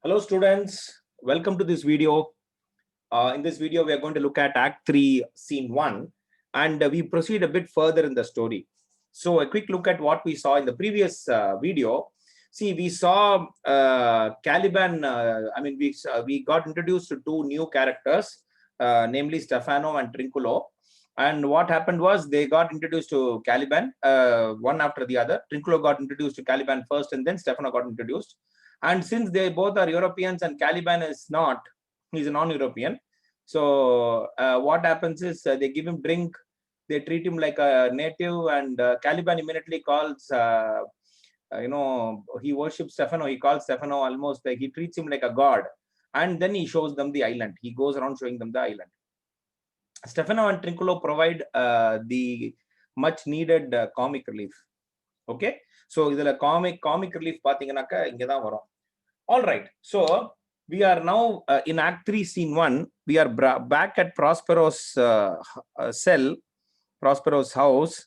Hello students, welcome to this video. In this video, we are going to look at Act 3, Scene 1, and we proceed a bit further in the story. So a quick look at what we saw in the previous video. See, we saw Caliban, we got introduced to two new characters, namely Stefano and Trinculo. And what happened was they got introduced to Caliban, one after the other. Trinculo got introduced to Caliban first, and then Stefano got introduced. And since they both are Europeans and Caliban is not, he's a non-European. So what happens is they give him drink, they treat him like a native, and Caliban immediately calls, he worships Stefano. He calls Stefano almost like he treats him like a god. And then he shows them the island. He goes around showing them the island. Stefano and Trinculo provide the much needed comic relief. Okay, so idhula comic relief pathinganaka inga dhaan varum. All right, so we are now in Act 3 Scene 1. We are back at Prospero's cell, Prospero's house.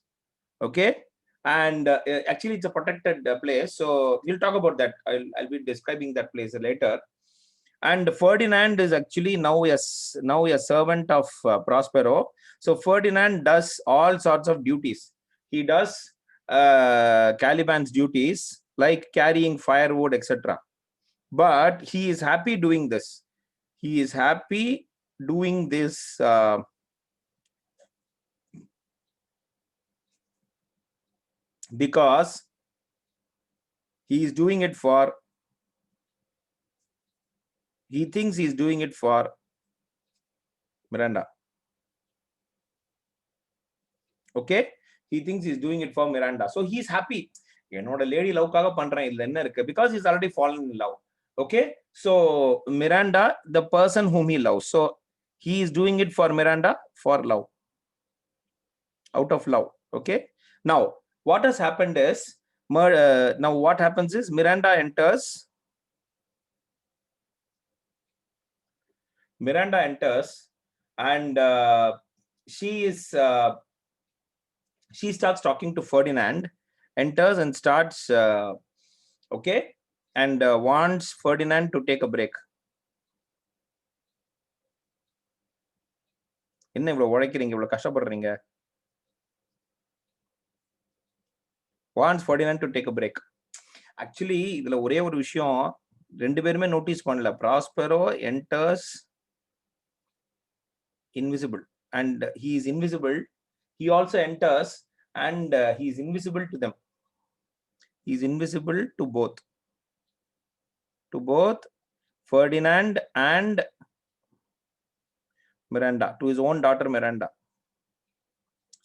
Okay, and actually it's a protected place, so we'll talk about that. I'll be describing that place later. And Ferdinand is actually now a servant of Prospero. So Ferdinand does all sorts of duties. He does Caliban's duties like carrying firewood, etc. But he is happy doing this. He is happy doing this because he is doing it for, he thinks he's doing it for Miranda. Okay, he thinks he's doing it for Miranda. So he's happy. Not a lady love because he's already fallen in love. Okay, so Miranda, the person whom he loves. So he is doing it for Miranda for love, out of love. Okay, now what has happened is, now what happens is Miranda enters. Miranda enters and she starts talking to Ferdinand, enters and starts, okay, and wants Ferdinand to take a break. என்ன இவ்வளவு உழைக்கிறீங்க, இவ்வளவு கஷ்டப்படுறீங்க? Wants Ferdinand to take a break. Actually இதுல ஒரே ஒரு விஷயம் ரெண்டு பேருமே நோட்டீஸ் பண்ணல. Prospero enters invisible, and he is invisible. He also enters and he is invisible to them. He is invisible to both Ferdinand and Miranda, to his own daughter Miranda.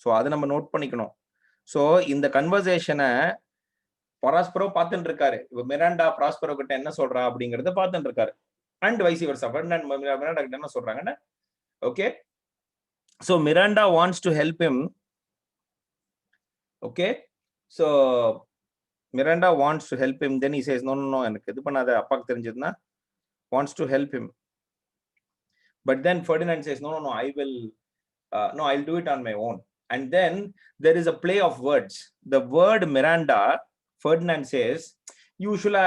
So அதை நம்ம note பண்ணிக்கணும். So இந்த கன்வர்சேஷனை Prospero பார்த்துட்டு இருக்காரு. Miranda Prospero கிட்ட என்ன சொல்றா அப்படிங்கறத பார்த்துட்டு இருக்காரு. And vice versa, Ferdinand Miranda கிட்ட என்ன சொல்றாங்கன்னு. Okay, so Miranda wants to help him. Okay, so Miranda wants to help him. Then he says, no, எனக்கு இது பண்ணாத, அப்பாக்கு தெரிஞ்சதுன்னா, wants to help him. But then Ferdinand says, no, I will, I'll do it on my own. And then there is a play of words. The word Miranda, Ferdinand says, usually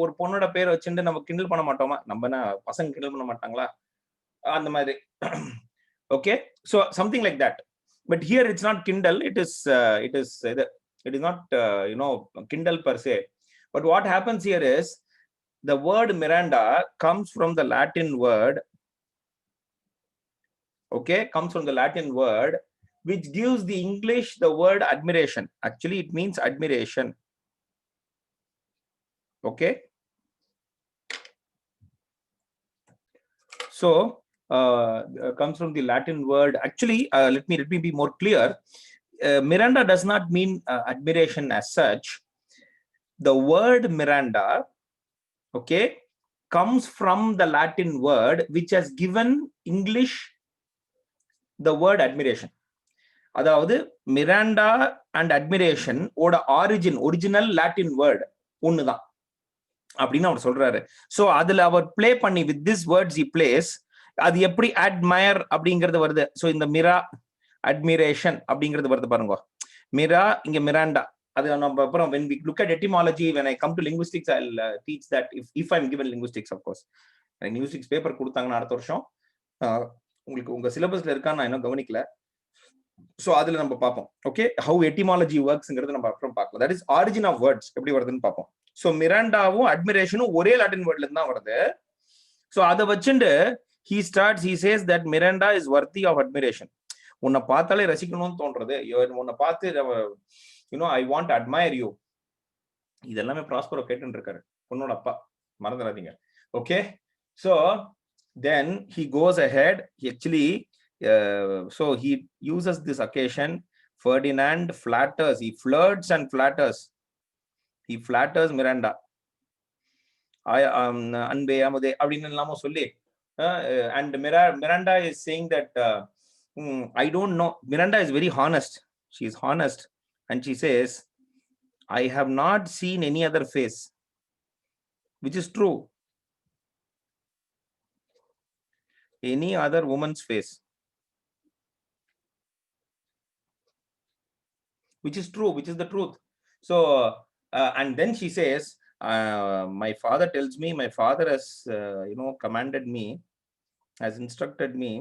ஒரு பொண்ணோட பேர் வச்சுட்டு நம்ம கிண்டல் பண்ண மாட்டோமா? நம்ம பசங்க கிண்டல் பண்ண மாட்டாங்களா அந்த மாதிரி. Okay, so something like that. But here it's not kindle, it is not kindle per se. But what happens here is the word Miranda comes from the Latin word, okay, comes from the Latin word which gives the English the word admiration. Actually it means admiration. Okay, so comes from the Latin word. Actually, let me be more clear. Miranda does not mean admiration as such. The word Miranda, okay, comes from the Latin word which has given English the word admiration. அதாவது Miranda and admiration ஓட original Latin word ஒண்ணுதான் அப்படின்னு அவர் சொல்றாரு. So அதுல அவர் play பண்ணி with this words he plays, அது எப்படி admire அப்படிங்கிறது வருது. So இந்த மிரா admiration அப்படிங்கிறது வருது பாருங்க. மிரா இங்க மிராண்டா, அது நம்ம அப்புறம் when we look at etymology, when I come to linguistics, I'll teach that if I'm given linguistics, of course. linguistics paper கொடுத்தாங்கன்னா அடுத்த வருஷம் உங்களுக்கு உங்க சிலபஸ்ல இருக்கான்னு நான் இன்னும் கவனிக்கல. சோ அதுல நம்ம பார்ப்போம். ஓகே, how etymology worksங்கிறது நம்ம அப்புறம் பார்க்கலாம். that is origin of words எப்படி வருதுன்னு பார்ப்போம். சோ மிராண்டாவும் அட்மிரேஷனும் ஒரே லாட்டின் வேர்ட்ல இருந்து தான் வருது. சோ அதை வச்சுட்டு he says that Miranda is worthy of admiration. உன்னை பார்த்தாலே ரசிக்கணும்னு தோன்றது, உன்னை பார்த்து I want to admire you. இதெல்லாமே ப்ராஸ்பரோ கேட்டுன்னு இருக்காரு, உன்னோட அப்பா, மறந்துடாதீங்க. Okay, so then he goes ahead. He actually so he uses this occasion. Ferdinand flatters, he flirts and flatters. He flatters Miranda. அன்பே அமுதே அப்படின்னு எல்லாமோ சொல்லி and Miranda is saying that I don't know. Miranda is very honest. She is honest and she says, I have not seen any other face, which is true. Any other woman's face, which is true, which is the truth. So and then she says, my father tells me, my father has commanded me, has instructed me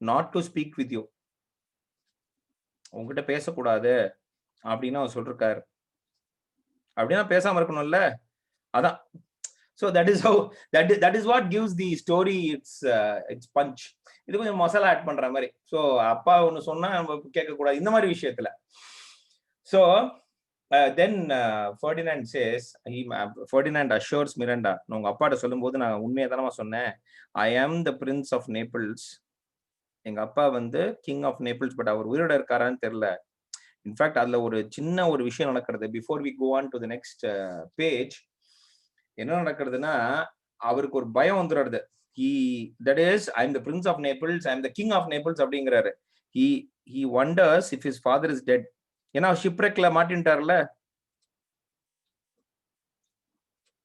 not to speak with you. உங்ககிட்ட பேசக்கூடாது அப்படின்னு அவர் சொல்றாரு. அப்படின்னா பேசாம இருக்கணும்ல, அதான். So that is how that is what gives the story its punch. இது கொஞ்சம் மசாலா ஆட் பண்ற மாதிரி. சோ அப்பா ஒன்னு சொன்னா நம்ம கேட்க கூடாது இந்த மாதிரி விஷயத்துல. So then Ferdinand says, Ferdinand assures Miranda, உங்க அப்பாட்ட சொல்லும்போது நான் உண்மையை தானமா சொன்னேன், I am the Prince of Naples. எங்க அப்பா வந்து கிங் ஆஃப் நேபிள்ஸ், பட் அவர் உயிரோட இருக்காரான்னு தெரியல. இன்ஃபேக்ட் அதுல ஒரு சின்ன ஒரு விஷயம் நடக்கிறது. Before we go on to the next page, என்ன நடக்கிறதுனா அவருக்கு ஒரு பயம் வந்துடுறது. that is, I am the Prince of Naples, I am the King of Naples அப்படிங்கிறாரு. he wonders if his father is dead. ஏன்னா ஷிப்ரெக்ல மாட்டின்ட்டார்ல.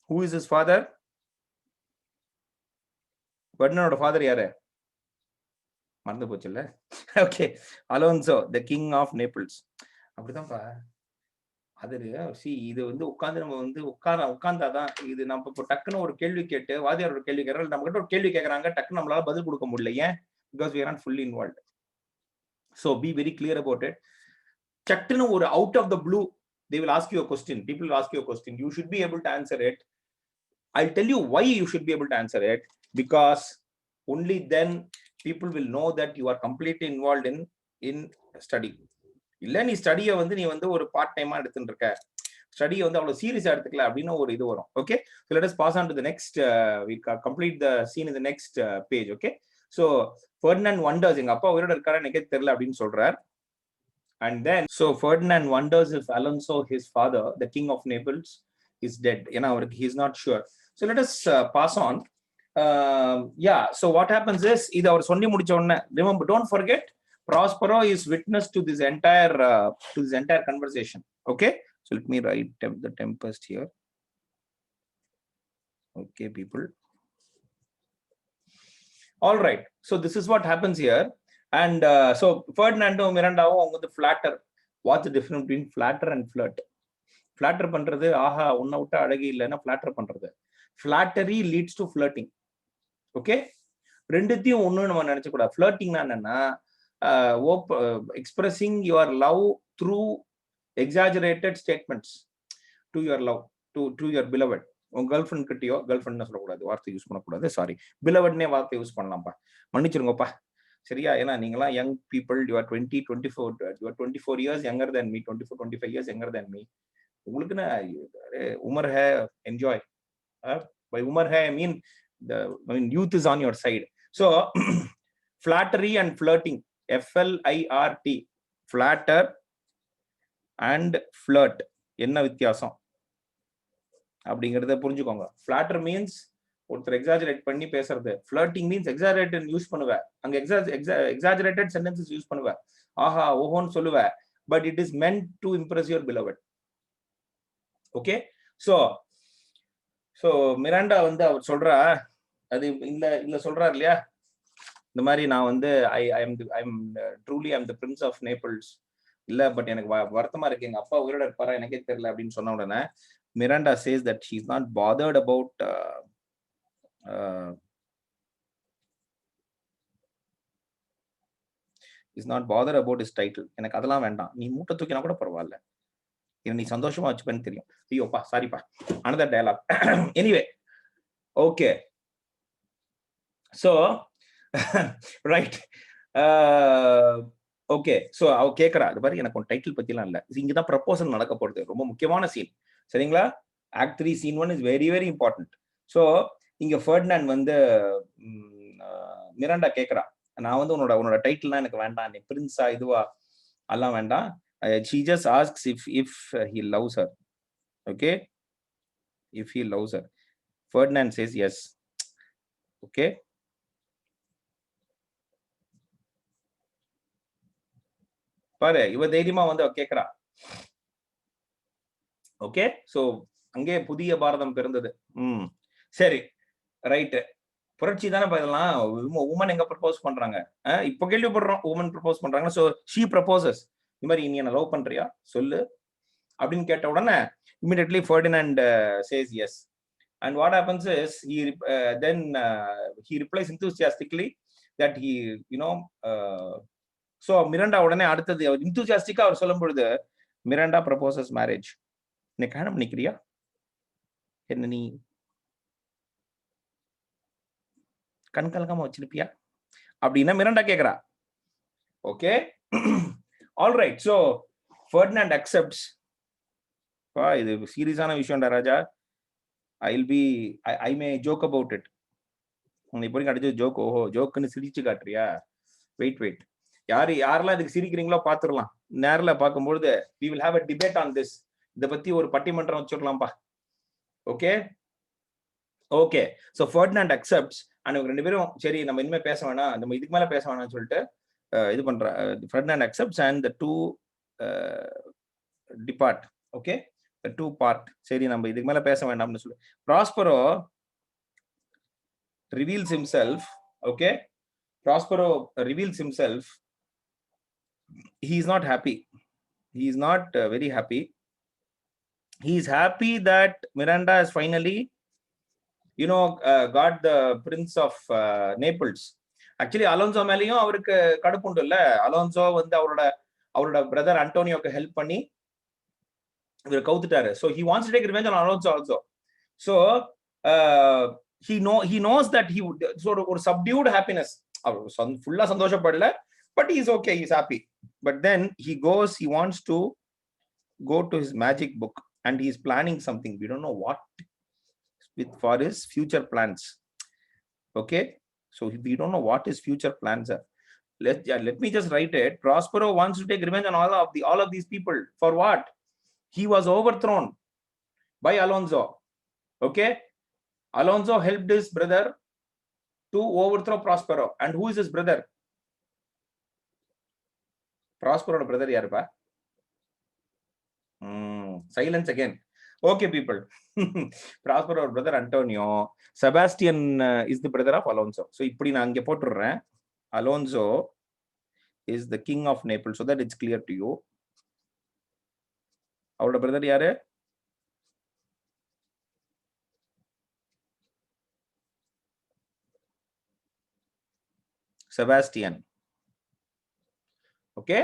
who is his father? ஃபெர்டினண்டோட ஃபாதர் யாரு? மறந்து போச்சுல்ல. Okay, Alonso, the king of Naples. அப்படிதான்ப்பா அது. இது வந்து உட்காந்து நம்ம வந்து உட்கார்ந்தாதான் இது. நம்ம இப்போ டக்குன்னு ஒரு கேள்வி கேட்டு வாதியார் ஒரு கேள்வி கேட்கறாங்க, நம்ம கிட்ட ஒரு கேள்வி கேட்கறாங்க, டக்குன்னு நம்மளால பதில் கொடுக்க முடியல. ஏன்? Because we are not fully involved. So be very clear about it. சட்டுன்னு ஒரு out of the blue they will ask you a question. People will ask you a question. You should be able to answer it. I'll tell you why you should be able to answer it. Because only then people will know that you are completely involved in study. இல்ல நீ ஸ்டடியை வந்து நீ வந்து ஒரு part டைமா எடுத்துட்டு இருக்க, ஸ்டடியை வந்து அவ்வளவு சீரியஸா எடுத்துக்கல அப்படின்னு ஒரு இது வரும். Okay, so let us pass on to the next we complete the scene in the next page. okay, so Ferdinand wonders, எங்க அப்பா உயிரோட இருக்காரா எனக்கு தெரியல அப்படின்னு சொல்றார். and then so Ferdinand wonders if Alonso, his father, the king of Naples, is dead. ஏன்னா அவருக்கு he is not sure. so let us pass on. Yeah, so what happens is, இது அவர் சொல்லி முடிச்ச உடனே, remember, don't forget, Prospero is witness to this entire conversation. Okay, so let me write the Tempest here. Okay, people. All right, so this is what happens here. And so Ferdinando Mirandao அவங்க வந்து flatter. What's the difference between flatter and flirt? flatter பண்றது, ஆஹா உன்னை விட்டு அழகி இல்லைன்னா flatter பண்றது. flattery leads to flirting. Okay, ரெண்டுத்தையும் ஒண்ணு நம்ம நினைச்ச கூடாது. ஃபிளர்ட்டிங்னா என்னன்னா, expressing your love through exaggerated statements to your love, to your beloved. உங்க கேர்ள் ஃப்ரெண்ட் கிட்டயோ, கேர்ள் ஃப்ரெண்ட் சொல்லக்கூடாது, வார்த்தை யூஸ் பண்ணக்கூடாது, சாரி, பிலவட்னே வார்த்தை யூஸ் பண்ணலாம்ப்பா, மன்னிச்சிருங்கப்பா, சரியா? ஏன்னா நீங்களாம் young people, you are 24 years younger than me, 24-25 years younger than me. உங்களுக்கு Umar hey, enjoy. by Umar hey I mean youth is on your side. So flattery and flirting, FLIRT, flatter and flirt, என்ன வித்தியாசம் அப்படிங்கறத புரிஞ்சுக்கோங்க. flatter means ஒருத்தர் exaggerate பண்ணி பேசுறது. flirting means exaggerated use பண்ணுவ, அங்க exaggerated sentences யூஸ் பண்ணுவ, ஆஹா ஓஹோன்னு சொல்லுவ, but it is meant to impress your beloved. okay, so Miranda வந்து அவர் சொல்றா, அது இல்ல சொல்றாரு இல்லையா, இந்த மாதிரி நான் வந்து I am truly the Prince of Naples. இல்ல பட் எனக்கு வருத்தமா இருக்கு, எங்க அப்பா உயிரோட இருப்பாரா எனக்கே தெரியல அப்படின்னு சொன்ன உடனே Miranda says that she is not bothered about is not bothered about his title. எனக்கு அதெல்லாம் வேண்டாம், நீ மூட்டை தூக்கினா கூட பரவாயில்ல, நீ சந்தோஷமா வச்சுப்பேன்னு தெரியும். ஐயோப்பா சாரிப்பா, another dialogue. Anyway, okay, so right, okay. So அவ கேக்குறா, அது பாரு எனக்கு டைட்டில் பத்திலாம் இல்ல, இங்கதான் ப்ரப்போசல் நடக்க போறது, ரொம்ப முக்கியமான சீன் சரிங்களா. Act 3 scene 1 is very very important. So இங்க ஃபெர்டினாண்ட் வந்து மிராண்டா கேக்குறா, நான் வந்து உன்னோட டைட்டில்லாம் எனக்கு வேண்டாம், நீ பிரின்ஸா இதுவா எல்லாம் வேண்டாம். she just asks if he loves her. Okay, if he loves her. Ferdinand says yes. Okay, பாரு இவ தைரியமா வந்து கேக்குறா. ஓகே, சோ அங்கே புதிய பாரதம் பிறந்தது. சரி ரைட், புரட்சி தானே இதெல்லாம். உமன் எங்க ப்ரப்போஸ் பண்றாங்க, இப்ப கேள்விப்படுறோம் உமன் ப்ரப்போஸ் பண்றாங்க. சோ ஷீ ப்ரப்போசஸ், இந்த மாதிரி நீ என்ன லவ் பண்றியா சொல்லு அப்படின்னு கேட்ட உடனே immediately Ferdinand says yes. And what happens is then he replies enthusiastically that he so Miranda உடனே அடுத்தது enthusiastic-ஆ அவர் சொல்லும் பொழுது மிராண்டா proposes marriage. நீ கல்யாணம் பண்ணிக்கிறியா என்ன, நீ கண் கலக்காம வச்சிருப்பியா அப்படின்னா மிராண்டா கேக்குறா. Okay, all right. So Ferdinand accepts. இது சீரியஸான விஷயம்டா ராஜா. I may joke about it. உன்னை இப்படி அடிச்சு ஜோக், ஓஹோ ஜோக்குன்னு சிரிச்சு காட்டுறியா, வெயிட் யாரெல்லாம் இதுக்கு சிரிக்கிறீங்களோ பாத்துடலாம். நேரில் பார்க்கும்பொழுது we will have a debate on this. இதை பத்தி ஒரு பட்டிமன்றம் வச்சுடலாம்ப்பா. Okay okay, so Ferdinand accepts. And இவங்க ரெண்டு பேரும் சரி நம்ம இனிமே பேச வேணாம், நம்ம இதுக்கு மேல பேச வேணாம்னு சொல்லிட்டு இது பண்ற. Ferdinand accepts and the two depart. Okay, the two part. சரி நம்ம இதுக்கு மேல பேச வேண்டாம்னு சொல்லி Prospero reveals himself. Okay, Prospero reveals himself. He is not happy. He is not very happy. He is happy that Miranda has finally got the prince of Naples. Actually Alonzo மேலயும் அவருக்கு கடுப்புண்டு இல்ல. அலோன்சோ வந்து அவரோட brother அன்டோனியோக்கு help பண்ணி இவர் கவுத்துட்டாரு. so he wants to take revenge on Alonso also. so he knows that he would sort of ஒரு subdued happiness, அவர் ஃபுல்லா சந்தோஷப்படல, but he is okay, he is happy. But then he wants to go to his magic book and he is planning something. We don't know what for his future plans. Okay, so we don't know what his future plans are. Let me just write it. Prospero wants to take revenge on all of these people. For what? He was overthrown by Alonso. Okay, Alonso helped his brother to overthrow Prospero. And who is his brother? Prospero's brother யாருப்பா? Silence again. Okay people. Prospero's brother Antonio. Sebastian is the brother of Alonso. So இப்படி நான் இங்க போட்டுறேன். Alonso is the king of Naples, so that it's clear to you. அவரோட brother யாரு? Sebastian. Okay,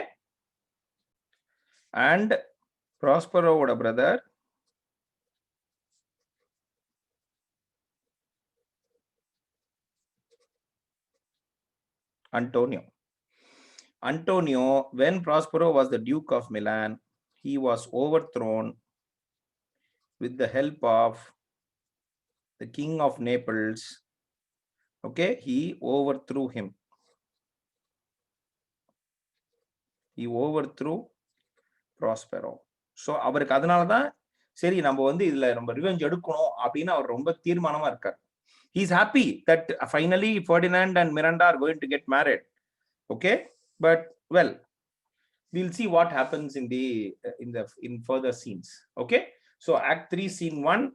and Prospero oda brother Antonio. When Prospero was the Duke of Milan, he was overthrown with the help of the king of Naples. Okay, he overthrew him. He overthrew Prospero. So அவருக்கு அதனால தான் சரி நம்ம வந்து இதுல நம்ம revenge எடுக்கணும் அப்படின்னு அவர் ரொம்ப தீர்மானமா இருக்கார். He is happy that finally Ferdinand and Miranda are going to get married. Okay, but well, we'll see what happens in further scenes. Okay, so Act 3 Scene 1.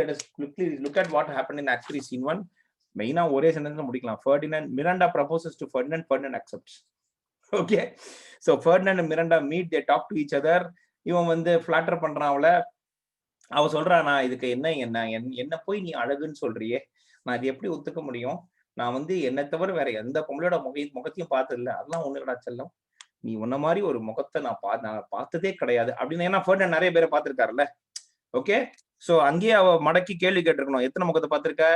Let us quickly look at what happened in Act 3 Scene 1. மெயினா ஒரே சென்டென்ஸ்ல முடிக்கலாம். Miranda proposes to Ferdinand. Ferdinand accepts. Okay, so Ferdinand and Miranda meet, they talk to each other. இவன் வந்து ஃபிளாட்டர் பண்றான் அவளை. அவ சொல்றா, நான் இதுக்கு என்ன போய் நீ அழகுன்னு சொல்றியே, நான் இது எப்படி ஒத்துக்க முடியும்? நான் வந்து என்னை தவிர வேற எந்த பொம்பளையோட முகத்தையும் பார்த்தது இல்ல. அதெல்லாம் ஒண்ணு இல்லடா செல்லம், நீ உன்ன மாதிரி ஒரு முகத்தை நான் பார்த்ததே கிடையாது அப்படின்னு. ஏன்னா ஃபர்டினண்ட் நிறைய பேரை பார்த்திருக்காருல்ல. ஓகே, சோ அங்கேயே அவ மடக்கி கேள்வி கேட்டிருக்கணும், எத்தனை முகத்தை பார்த்திருக்க,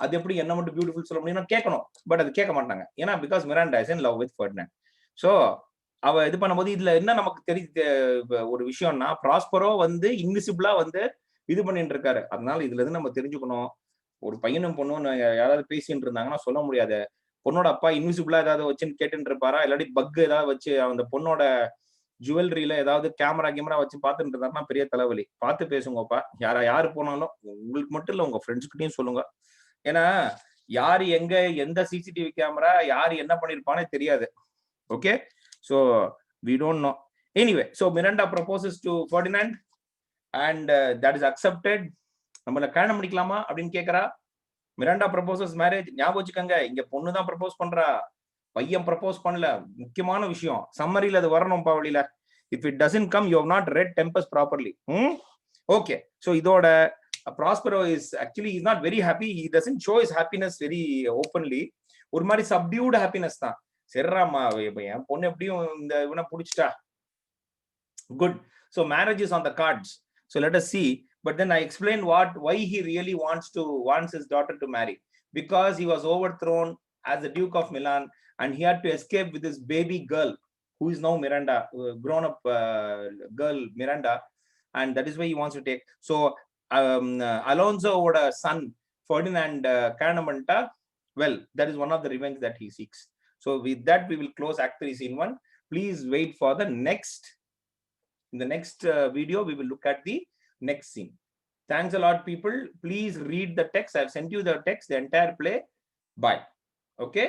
அது எப்படி என்ன மட்டும் பியூட்டிஃபுல் சொல்ல முடியும்னு கேட்கணும். பட் அது கேட்க மாட்டாங்க. ஏன்னா because Miranda is in love with Ferdinand. So அவ இது பண்ணும்போது இதுல என்ன நமக்கு ஒரு விஷயம்னா, ப்ராஸ்பரோ வந்து இன்விசிபிளா வந்து இது பண்ணிட்டு இருக்காரு. அதனால இதுல இருந்து நம்ம தெரிஞ்சுக்கணும், ஒரு பையனும் பொண்ணும் யாராவது பேசிட்டு இருந்தாங்கன்னா சொல்ல முடியாது, பொண்ணோட அப்பா இன்விசிபிளா ஏதாவது வச்சுன்னு கேட்டுட்டு இருப்பாரா, இல்லாட்டி பக் ஏதாவது வச்சு அந்த பொண்ணோட ஜுவல்லரியில ஏதாவது கேமரா வச்சு பார்த்துட்டு இருந்தாருன்னா பெரிய தலைவலி. பார்த்து பேசுங்கப்பா. யாரு போனாலும் உங்களுக்கு மட்டும் இல்ல, உங்க ஃப்ரெண்ட்ஸ் கிட்டயும் சொல்லுங்க. ஏன்னா யாரு எங்க எந்த சிசிடிவி கேமரா யாரு என்ன பண்ணிருப்பானே தெரியாது. Okay, so we don't know. Anyway, so Miranda proposes to Ferdinand and that is accepted. நம்மள கல்யாணம் பண்ணிக்கலாமா அப்படின்னு கேக்குறா. Miranda proposes marriage. ஞாபகம் வச்சுக்கோங்க, இங்க பொண்ணு தான் ப்ரப்போஸ் பண்றா, பையன் ப்ரப்போஸ் பண்ணல. முக்கியமான விஷயம், சம்மரியில அது வரணும் பாவலில. if it doesn't come, you have not read Tempest properly. Okay, so இதோட Prospero is actually he's not very happy. He doesn't show his happiness very openly. ஒரு மாதிரி subdued happiness தான். சரிராமா, என் பொண்ணு எப்படியும் இந்த இவனை பிடிச்சிட்டா. Good. So marriage is on the cards. So let us see. But then I explained why he really wants his daughter to marry. Because he was overthrown as the Duke of Milan and he had to escape with his baby girl, who is now Miranda, grown up girl Miranda, and that is why he wants to take. So Alonso oda son Ferdinand Carnamanta, well, that is one of the revenge that he seeks. So with that we will close Act 3 Scene 1. Please wait for the next. In the next video we will look at the next scene. Thanks a lot, people. Please read the text. I've sent you the text, the entire play. Bye. Okay.